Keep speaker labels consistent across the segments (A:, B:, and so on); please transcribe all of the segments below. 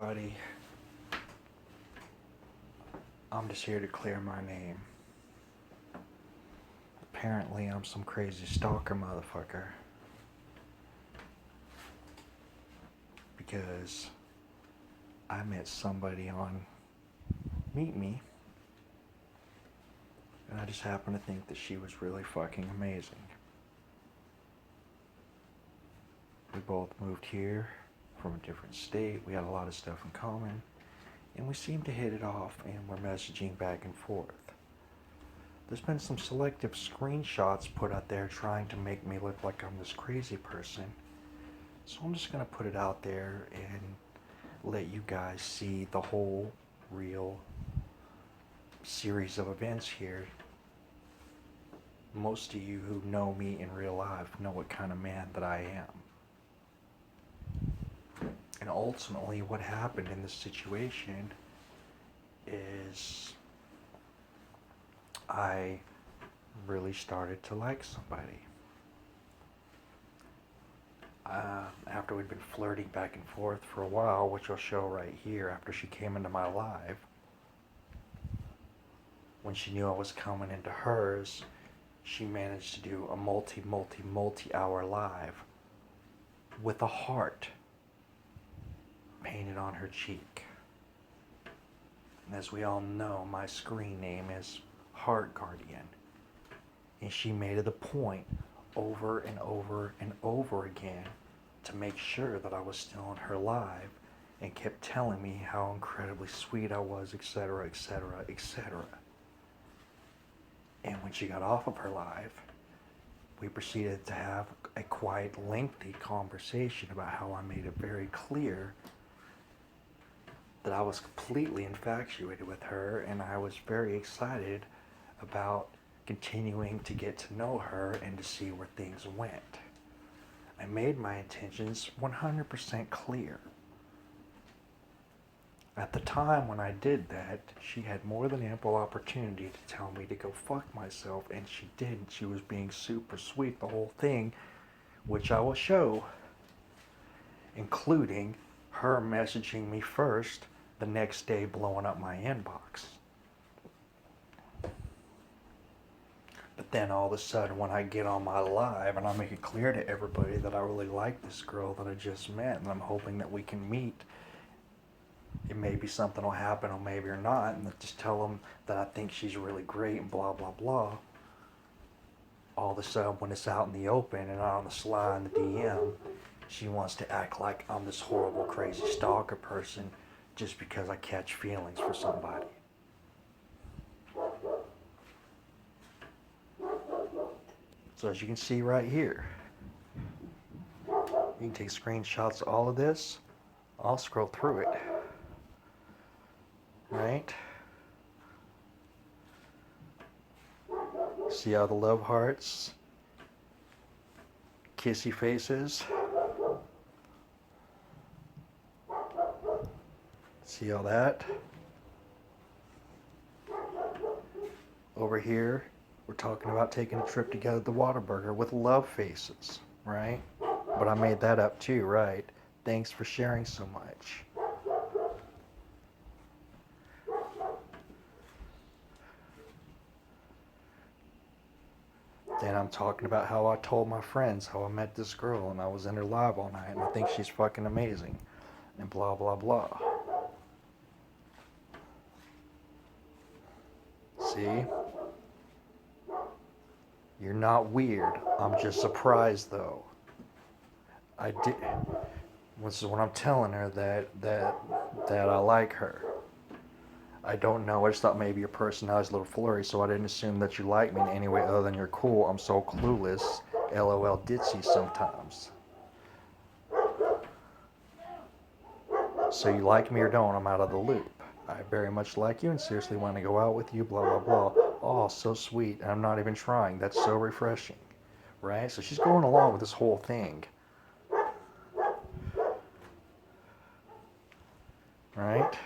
A: Buddy, I'm just here to clear my name. Apparently, I'm some crazy stalker motherfucker. Because I met somebody on meetme, and I just happened to think that she was really fucking amazing. We both moved here from a different state. We had a lot of stuff in common. And we seemed to hit it off, and we're messaging back and forth. There's been some selective screenshots put out there trying to make me look like I'm this crazy person. So I'm just going to put it out there and let you guys see the whole real series of events here. Most of you who know me in real life know what kind of man that I am. And ultimately what happened in this situation is I really started to like somebody. After we'd been flirting back and forth for a while, which I'll show right here after she came into my live, when she knew I was coming into hers, she managed to do a multi-hour live with a heart painted on her cheek. And as we all know, my screen name is Heart Guardian. And she made it a point over and over and over again to make sure that I was still in her live and kept telling me how incredibly sweet I was, etc., etc., etc. And when she got off of her live, we proceeded to have a quite lengthy conversation about how I made it very clear that I was completely infatuated with her, and I was very excited about continuing to get to know her and to see where things went. I made my intentions 100% clear. At the time when I did that, she had more than ample opportunity to tell me to go fuck myself, and she didn't. She was being super sweet the whole thing, which I will show, including her messaging me first the next day, blowing up my inbox. But then all of a sudden when I get on my live and I make it clear to everybody that I really like this girl that I just met and I'm hoping that we can meet, it may be something will happen or maybe or not, and just tell them that I think she's really great and blah blah blah. All of a sudden when it's out in the open and on the sly in the DM, she wants to act like I'm this horrible crazy stalker person just because I catch feelings for somebody. So as you can see right here, you can take screenshots of all of this. I'll scroll through it. Right? See all the love hearts, kissy faces. See all that? Over here, we're talking about taking a trip together to Whataburger with love faces, right? But I made that up too, right? Thanks for sharing so much. Then I'm talking about how I told my friends how I met this girl and I was in her live all night and I think she's fucking amazing. And blah blah blah. See? You're not weird. I'm just surprised though. I did. This is when I'm telling her that I like her. I don't know. I just thought maybe your personality's a little flirty, so I didn't assume that you like me in any way other than you're cool. I'm so clueless. LOL ditzy sometimes. So you like me or don't, I'm out of the loop. I very much like you and seriously want to go out with you, blah, blah, blah. Oh, so sweet. And I'm not even trying. That's so refreshing. Right? So she's going along with this whole thing. Right?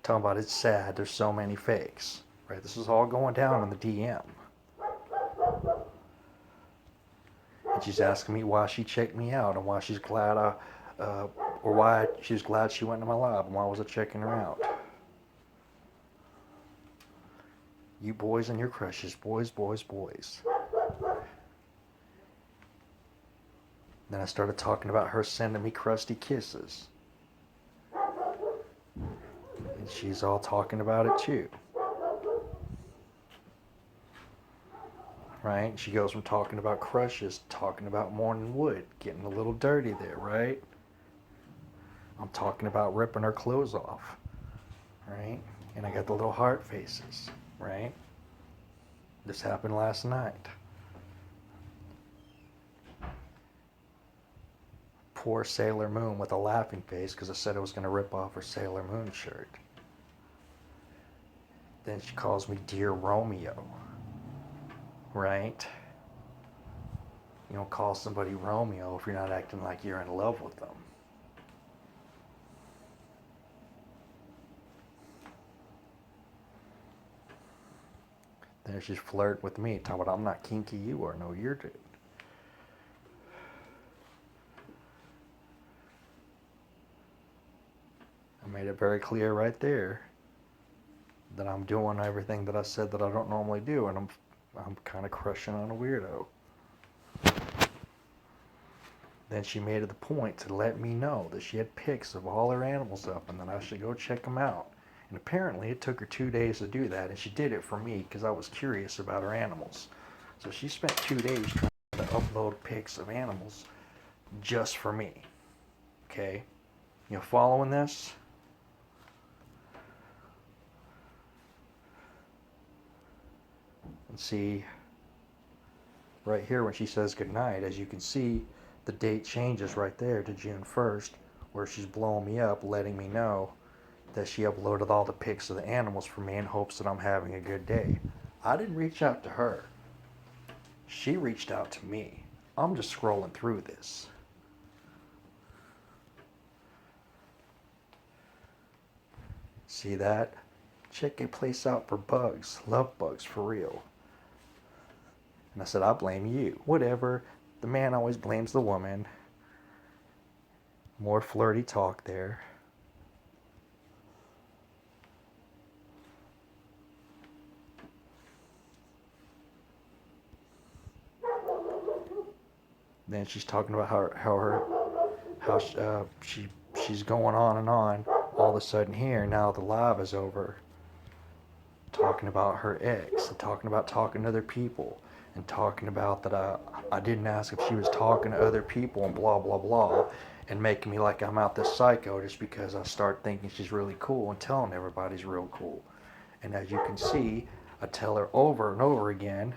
A: Talking about it's sad. There's so many fakes. Right? This is all going down in the DM. And she's asking me why she checked me out and why she's glad uh, or why she was glad she went to my live and why was I checking her out. You boys and your crushes, boys, boys, boys. Then I started talking about her sending me crusty kisses. And she's all talking about it too. Right? She goes from talking about crushes to talking about morning wood, getting a little dirty there, right? I'm talking about ripping her clothes off, right? And I got the little heart faces, right? This happened last night. Poor Sailor Moon with a laughing face because I said I was going to rip off her Sailor Moon shirt. Then she calls me Dear Romeo, right? You don't call somebody Romeo if you're not acting like you're in love with them. Then she's flirting with me, talking about I'm not kinky, you are. No, you're dude. I made it very clear right there that I'm doing everything that I said that I don't normally do, and I'm kind of crushing on a weirdo. Then she made it the point to let me know that she had pics of all her animals up and that I should go check them out. And apparently it took her 2 days to do that, and she did it for me because I was curious about her animals. So she spent 2 days trying to upload pics of animals just for me. Okay? You following this? And see, right here when she says goodnight, as you can see, the date changes right there to June 1st, where she's blowing me up, letting me know that she uploaded all the pics of the animals for me in hopes that I'm having a good day. I didn't reach out to her. She reached out to me. I'm just scrolling through this. See that? Check a place out for bugs. Love bugs for real. And I said, I blame you. Whatever. The man always blames the woman. More flirty talk there. Then she's talking about how she's going on and on. All of a sudden here, now the live is over. Talking about her ex and talking about talking to other people and talking about that I didn't ask if she was talking to other people and blah blah blah, and making me like I'm out this psycho just because I start thinking she's really cool and telling everybody she's real cool. And as you can see, I tell her over and over again,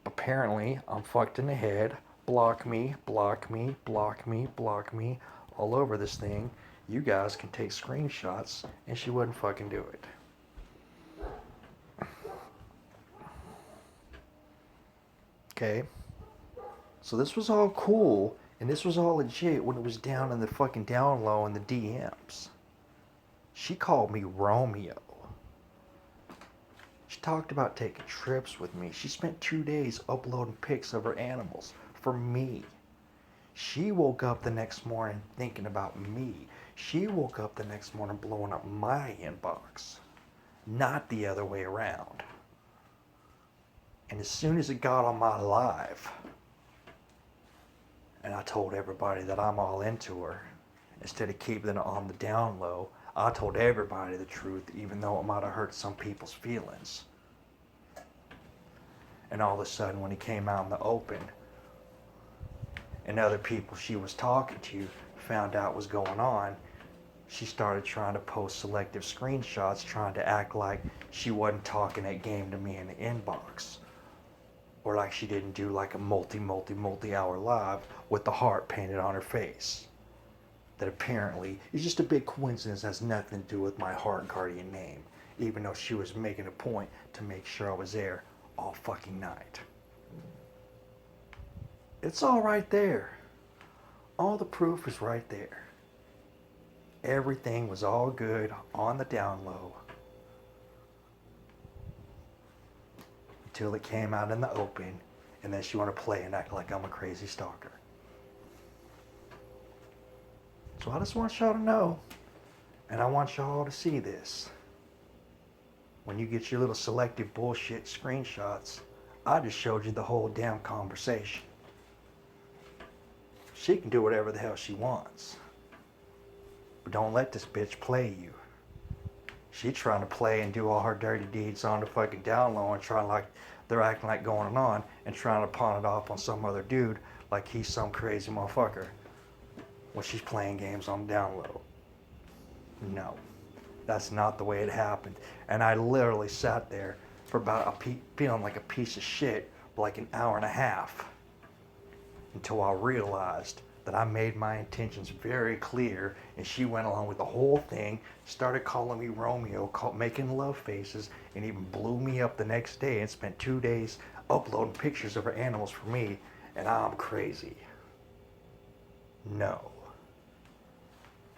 A: apparently I'm fucked in the head, block me, block me, block me, block me, all over this thing. You guys can take screenshots, and she wouldn't fucking do it. Okay? So this was all cool, and this was all legit when it was down in the fucking down low in the DMs. She called me Romeo. She talked about taking trips with me. She spent 2 days uploading pics of her animals for me. She woke up the next morning thinking about me. She woke up the next morning blowing up my inbox, not the other way around. And as soon as it got on my live, and I told everybody that I'm all into her, instead of keeping it on the down low, I told everybody the truth, even though it might have hurt some people's feelings. And all of a sudden, when he came out in the open, and other people she was talking to found out what was going on, she started trying to post selective screenshots, trying to act like she wasn't talking that game to me in the inbox. Or like she didn't do like a multi-hour live with the heart painted on her face. That apparently is just a big coincidence, has nothing to do with my heart guardian name, even though she was making a point to make sure I was there all fucking night. It's all right there. All the proof is right there. Everything was all good on the down low until it came out in the open, and then she wanted to play and act like I'm a crazy stalker. So I just want y'all to know, and I want y'all to see this. When you get your little selective bullshit screenshots, I just showed you the whole damn conversation. She can do whatever the hell she wants. But don't let this bitch play you. She trying to play and do all her dirty deeds on the fucking down low and trying like they're acting like going on and trying to pawn it off on some other dude like he's some crazy motherfucker when she's playing games on the down low. No, that's not the way it happened. And I literally sat there for about feeling like a piece of shit for like an hour and a half until I realized that I made my intentions very clear, and she went along with the whole thing, started calling me Romeo, making love faces, and even blew me up the next day and spent 2 days uploading pictures of her animals for me, and I'm crazy. No.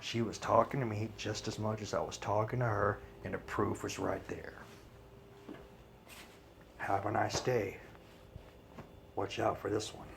A: She was talking to me just as much as I was talking to her, and the proof was right there. Have a nice day. Watch out for this one.